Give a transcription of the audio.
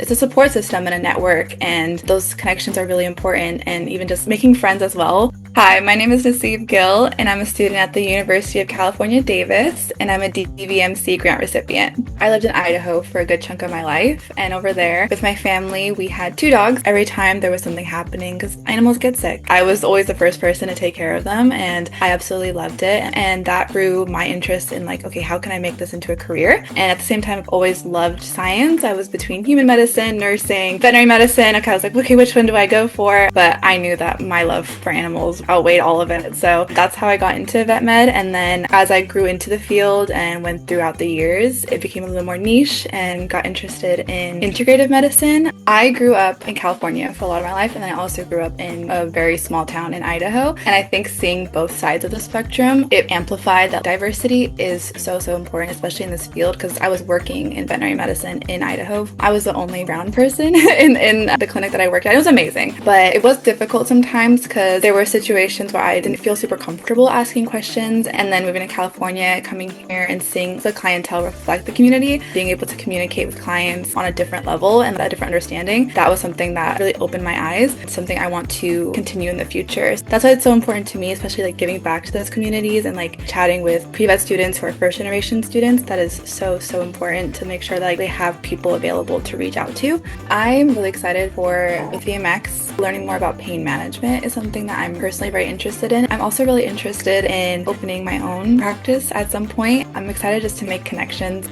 it's a support system and a network, and those connections are really important, and even just making friends as well. Hi, my name is Naseebh Gill, and I'm a student at the University of California, Davis, and I'm a DVMC grant recipient. I lived in Idaho for a good chunk of my life, and over there with my family, we had 2 dogs. Every time there was something happening, because animals get sick, I was always the first person to take care of them, and I absolutely loved it. And that grew my interest in like, okay, how can I make this into a career? And at the same time, I've always loved science. I was between human medicine, nursing, veterinary medicine. Okay, I was like, okay, which one do I go for? But I knew that my love for animals outweighed all of it. So that's how I got into vet med. And then as I grew into the field and went throughout the years, it became a little more niche and got interested in integrative medicine. I grew up in California for a lot of my life, and then I also grew up in a very small town in Idaho. And I think seeing both sides of the spectrum, it amplified that diversity is so important, especially in this field, because I was working in veterinary medicine in Idaho. I was the only brown person in the clinic that I worked at. It was amazing, but it was difficult sometimes because there were situations where I didn't feel super comfortable asking questions. And then moving to California, coming here and seeing the clientele reflect the community, being able to communicate with clients on a different level and a different understanding, that was something that really opened my eyes. It's something I want to continue in the future. That's why it's so important to me, especially like giving back to those communities and like chatting with pre-vet students who are first generation students. That is so important to make sure that like, they have people available to reach out to. I'm really excited for VMX. Learning more about pain management is something that I'm personally very interested in. I'm also really interested in opening my own practice at some point. I'm excited just to make connections.